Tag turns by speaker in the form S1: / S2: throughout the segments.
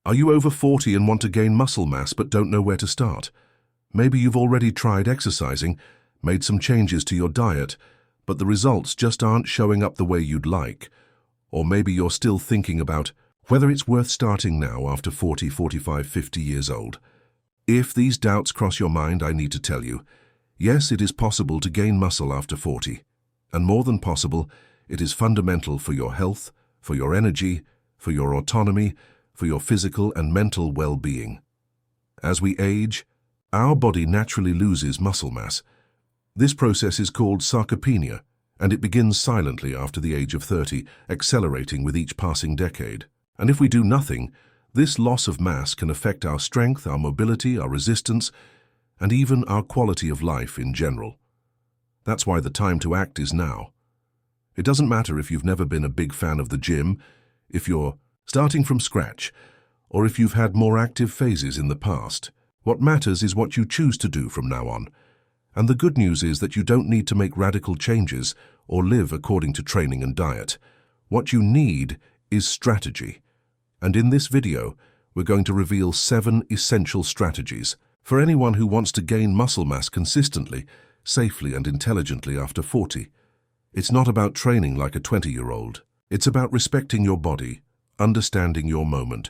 S1: Are you over 40 and want to gain muscle mass but don't know where to start? Maybe you've already tried exercising, made some changes to your diet, but the results just aren't showing up the way you'd like. Or maybe you're still thinking about whether it's worth starting now after 40, 45, 50 years old. If these doubts cross your mind, I need to tell you, yes, it is possible to gain muscle after 40. And more than possible, it is fundamental for your health, for your energy, for your autonomy, for your physical and mental well-being. As we age, our body naturally loses muscle mass. This process is called sarcopenia, and it begins silently after the age of 30, accelerating with each passing decade. And if we do nothing, this loss of mass can affect our strength, our mobility, our resistance, and even our quality of life in general. That's why the time to act is now. It doesn't matter if you've never been a big fan of the gym, if you're starting from scratch, or if you've had more active phases in the past. What matters is what you choose to do from now on. And the good news is that you don't need to make radical changes or live according to training and diet. What you need is strategy. And in this video, we're going to reveal 7 essential strategies for anyone who wants to gain muscle mass consistently, safely and intelligently after 40. It's not about training like a 20-year-old. It's about respecting your body, understanding your moment,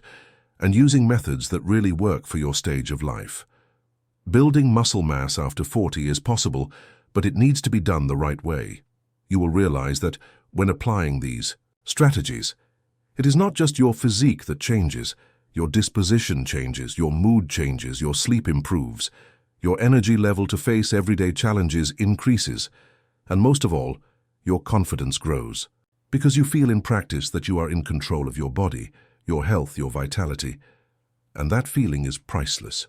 S1: and using methods that really work for your stage of life. Building muscle mass after 40 is possible, but it needs to be done the right way. You will realize that when applying these strategies, it is not just your physique that changes, your disposition changes, your mood changes, your sleep improves, your energy level to face everyday challenges increases, and most of all, your confidence grows, because you feel in practice that you are in control of your body, your health, your vitality, and that feeling is priceless.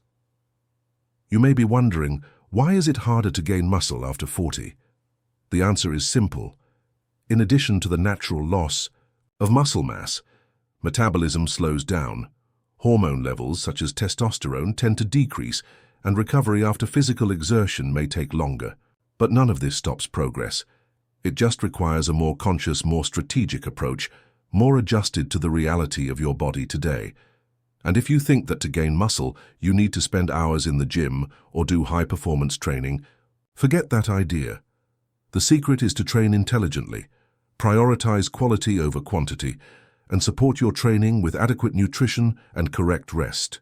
S1: You may be wondering, why is it harder to gain muscle after 40? The answer is simple. In addition to the natural loss of muscle mass, metabolism slows down. Hormone levels, such as testosterone, tend to decrease, and recovery after physical exertion may take longer. But none of this stops progress. It just requires a more conscious, more strategic approach, more adjusted to the reality of your body today. And if you think that to gain muscle, you need to spend hours in the gym or do high-performance training, forget that idea. The secret is to train intelligently, prioritize quality over quantity, and support your training with adequate nutrition and correct rest.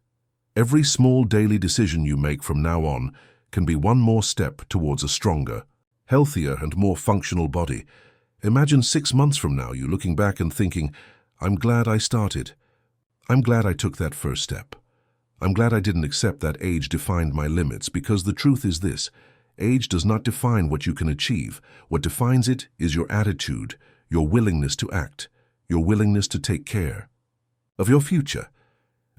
S1: Every small daily decision you make from now on can be one more step towards a stronger, healthier and more functional body. Imagine 6 months from now you looking back and thinking, I'm glad I started. I'm glad I took that first step. I'm glad I didn't accept that age defined my limits, because the truth is this: age does not define what you can achieve. What defines it is your attitude, your willingness to act, your willingness to take care of your future.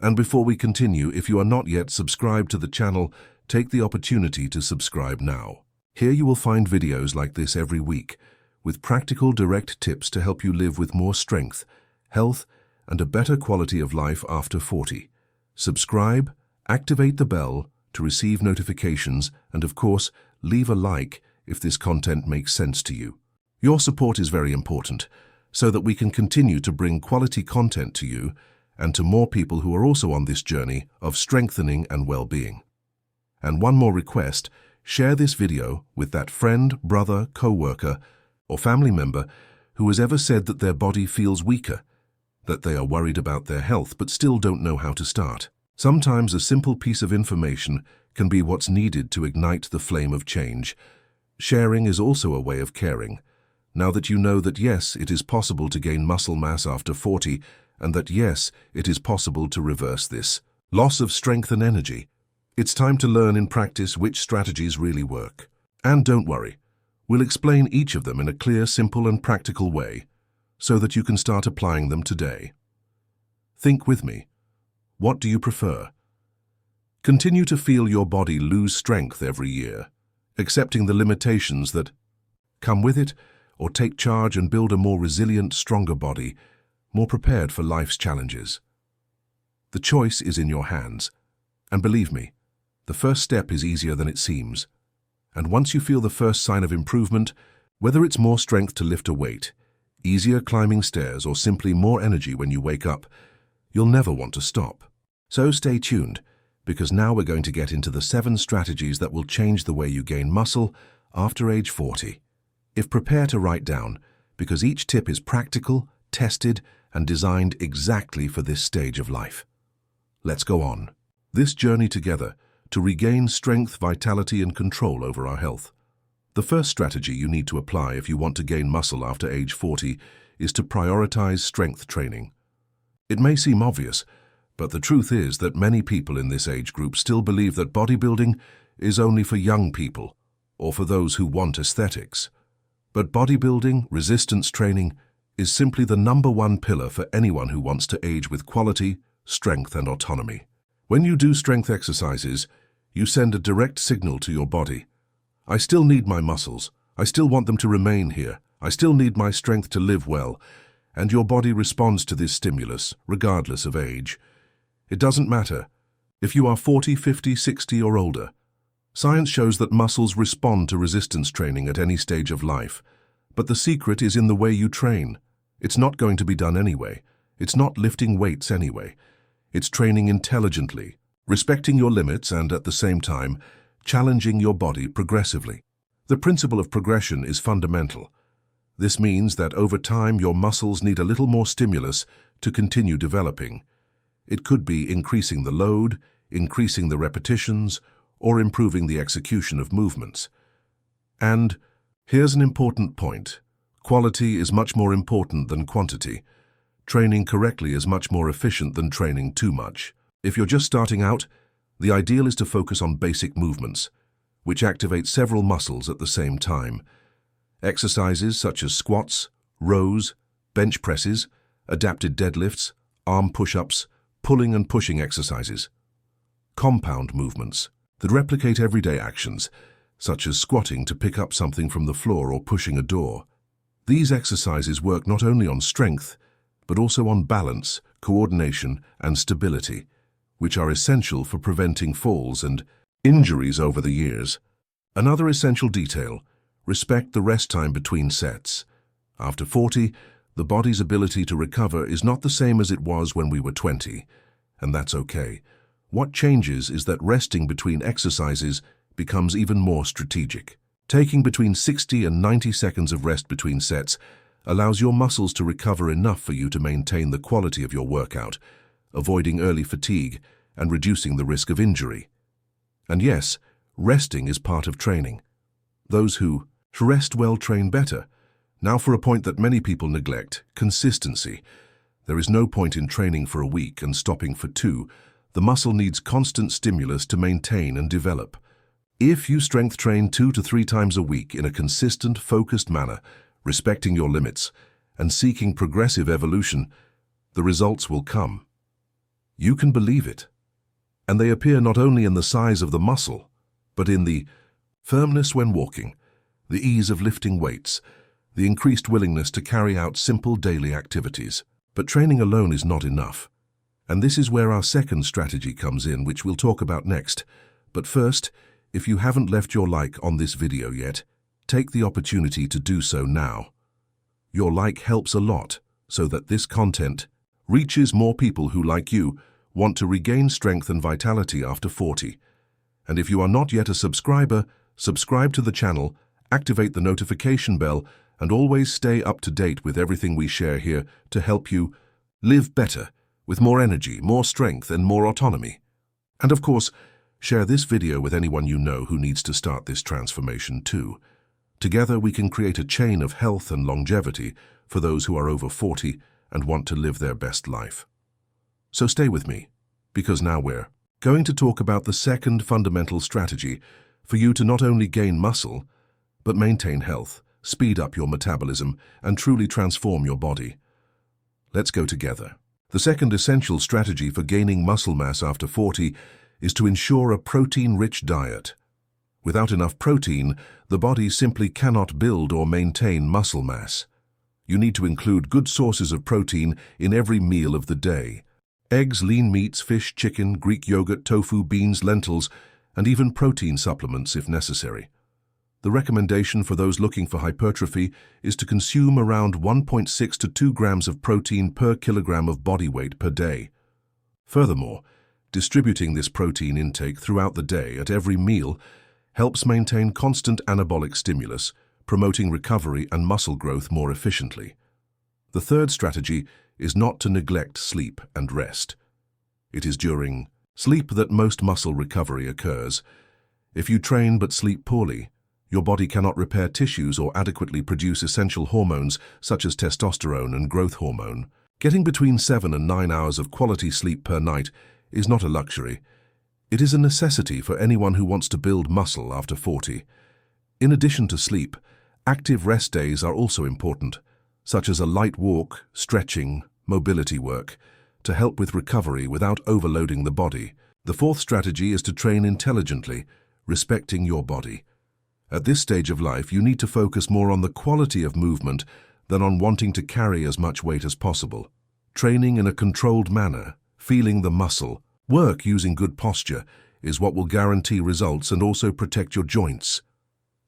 S1: And before we continue, if you are not yet subscribed to the channel, take the opportunity to subscribe now. Here you will find videos like this every week, with practical, direct tips to help you live with more strength, health, and a better quality of life after 40. Subscribe, activate the bell to receive notifications, and of course, leave a like if this content makes sense to you. Your support is very important, so that we can continue to bring quality content to you and to more people who are also on this journey of strengthening and well-being. And one more request: share this video with that friend, brother, co-worker, or family member who has ever said that their body feels weaker, that they are worried about their health but still don't know how to start. Sometimes a simple piece of information can be what's needed to ignite the flame of change. Sharing is also a way of caring. Now that you know that yes, it is possible to gain muscle mass after 40, and that yes, it is possible to reverse this loss of strength and energy, it's time to learn in practice which strategies really work. And don't worry, we'll explain each of them in a clear, simple and practical way, so that you can start applying them today. Think with me. What do you prefer? Continue to feel your body lose strength every year, accepting the limitations that come with it, or take charge and build a more resilient, stronger body, more prepared for life's challenges? The choice is in your hands. And believe me, the first step is easier than it seems. And once you feel the first sign of improvement, whether it's more strength to lift a weight, easier climbing stairs, or simply more energy when you wake up, you'll never want to stop. So stay tuned, because now we're going to get into the 7 strategies that will change the way you gain muscle after age 40. Prepare to write down, because each tip is practical, tested, and designed exactly for this stage of life. Let's go on this journey together to regain strength, vitality, and control over our health. The first strategy you need to apply if you want to gain muscle after age 40 is to prioritize strength training. It may seem obvious, but the truth is that many people in this age group still believe that bodybuilding is only for young people or for those who want aesthetics. But bodybuilding, resistance training, is simply the #1 pillar for anyone who wants to age with quality, strength, and autonomy. When you do strength exercises, you send a direct signal to your body. I still need my muscles. I still want them to remain here. I still need my strength to live well. And your body responds to this stimulus, regardless of age. It doesn't matter if you are 40, 50, 60, or older. Science shows that muscles respond to resistance training at any stage of life. But the secret is in the way you train. It's not going to be done anyway. It's not lifting weights anyway. It's training intelligently, respecting your limits and, at the same time, challenging your body progressively. The principle of progression is fundamental. This means that over time your muscles need a little more stimulus to continue developing. It could be increasing the load, increasing the repetitions, or improving the execution of movements. And here's an important point. Quality is much more important than quantity. Training correctly is much more efficient than training too much. If you're just starting out, the ideal is to focus on basic movements, which activate several muscles at the same time. Exercises such as squats, rows, bench presses, adapted deadlifts, arm push-ups, pulling and pushing exercises. Compound movements that replicate everyday actions, such as squatting to pick up something from the floor or pushing a door. These exercises work not only on strength, but also on balance, coordination, and stability, which are essential for preventing falls and injuries over the years. Another essential detail: respect the rest time between sets. After 40, the body's ability to recover is not the same as it was when we were 20, and that's okay. What changes is that resting between exercises becomes even more strategic. Taking between 60 and 90 seconds of rest between sets allows your muscles to recover enough for you to maintain the quality of your workout, avoiding early fatigue and reducing the risk of injury. And yes, resting is part of training. Those who rest well train better. Now for a point that many people neglect: consistency. There is no point in training for a week and stopping for 2. The muscle needs constant stimulus to maintain and develop. If you strength train 2 to 3 times a week in a consistent, focused manner, respecting your limits, and seeking progressive evolution, the results will come. You can believe it. And they appear not only in the size of the muscle, but in the firmness when walking, the ease of lifting weights, the increased willingness to carry out simple daily activities. But training alone is not enough. And this is where our second strategy comes in, which we'll talk about next. But first, if you haven't left your like on this video yet, take the opportunity to do so now. Your like helps a lot so that this content reaches more people who, like you, want to regain strength and vitality after 40. And if you are not yet a subscriber, subscribe to the channel, activate the notification bell, and always stay up to date with everything we share here to help you live better, with more energy, more strength, and more autonomy. And of course, share this video with anyone you know who needs to start this transformation too. Together we can create a chain of health and longevity for those who are over 40 and want to live their best life. So stay with me, because now we're going to talk about the second fundamental strategy for you to not only gain muscle, but maintain health, speed up your metabolism, and truly transform your body. Let's go together. The second essential strategy for gaining muscle mass after 40 is to ensure a protein-rich diet. Without enough protein, the body simply cannot build or maintain muscle mass. You need to include good sources of protein in every meal of the day. Eggs, lean meats, fish, chicken, Greek yogurt, tofu, beans, lentils, and even protein supplements if necessary. The recommendation for those looking for hypertrophy is to consume around 1.6 to 2 grams of protein per kilogram of body weight per day. Furthermore, Distributing this protein intake throughout the day at every meal helps maintain constant anabolic stimulus, promoting recovery and muscle growth more efficiently. The third strategy is not to neglect sleep and rest. It is during sleep that most muscle recovery occurs. If you train but sleep poorly, your body cannot repair tissues or adequately produce essential hormones such as testosterone and growth hormone. Getting between 7 and 9 hours of quality sleep per night is not a luxury. It is a necessity for anyone who wants to build muscle after 40. In addition to sleep, active rest days are also important, such as a light walk, stretching, mobility work, to help with recovery without overloading the body. The fourth strategy is to train intelligently, respecting your body. At this stage of life, you need to focus more on the quality of movement than on wanting to carry as much weight as possible. Training in a controlled manner, feeling the muscle, work using good posture is what will guarantee results and also protect your joints.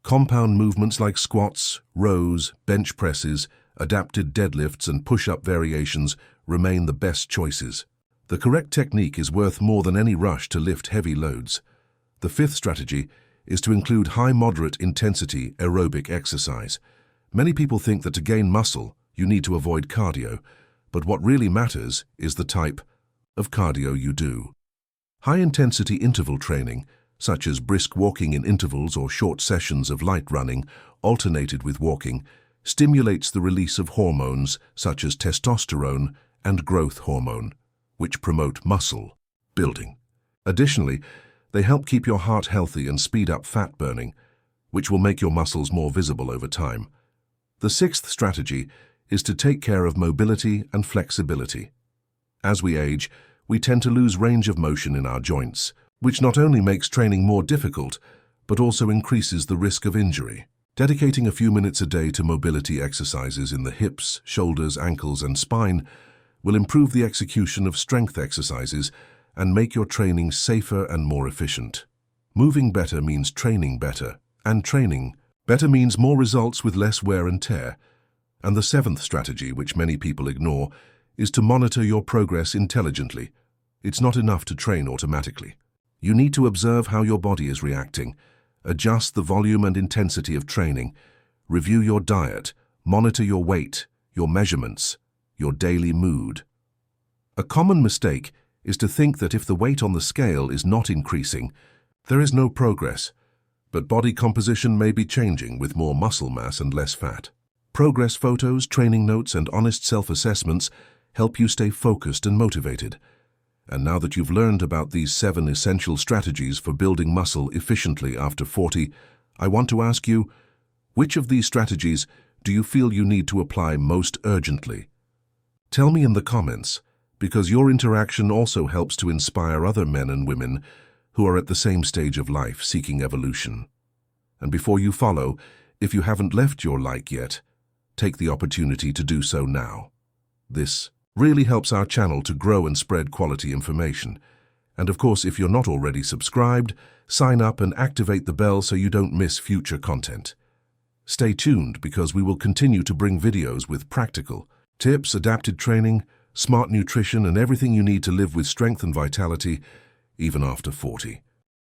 S1: Compound movements like squats, rows, bench presses, adapted deadlifts and push-up variations remain the best choices. The correct technique is worth more than any rush to lift heavy loads. The fifth strategy is to include high-moderate intensity aerobic exercise. Many people think that to gain muscle, you need to avoid cardio, but what really matters is the type of cardio you do. High-intensity interval training, such as brisk walking in intervals or short sessions of light running, alternated with walking, stimulates the release of hormones such as testosterone and growth hormone, which promote muscle building. Additionally, they help keep your heart healthy and speed up fat burning, which will make your muscles more visible over time. The sixth strategy is to take care of mobility and flexibility. As we age, we tend to lose range of motion in our joints, which not only makes training more difficult, but also increases the risk of injury. Dedicating a few minutes a day to mobility exercises in the hips, shoulders, ankles, and spine will improve the execution of strength exercises and make your training safer and more efficient. Moving better means training better, and training better means more results with less wear and tear. And the seventh strategy, which many people ignore, is to monitor your progress intelligently. It's not enough to train automatically. You need to observe how your body is reacting, adjust the volume and intensity of training, review your diet, monitor your weight, your measurements, your daily mood. A common mistake is to think that if the weight on the scale is not increasing, there is no progress, but body composition may be changing with more muscle mass and less fat. Progress photos, training notes, and honest self-assessments help you stay focused and motivated. And now that you've learned about these 7 essential strategies for building muscle efficiently after 40, I want to ask you, which of these strategies do you feel you need to apply most urgently? Tell me in the comments, because your interaction also helps to inspire other men and women who are at the same stage of life seeking evolution. And before you follow, if you haven't left your like yet, take the opportunity to do so now. This really helps our channel to grow and spread quality information. And of course, if you're not already subscribed, sign up and activate the bell so you don't miss future content. Stay tuned because we will continue to bring videos with practical tips, adapted training, smart nutrition, and everything you need to live with strength and vitality, even after 40.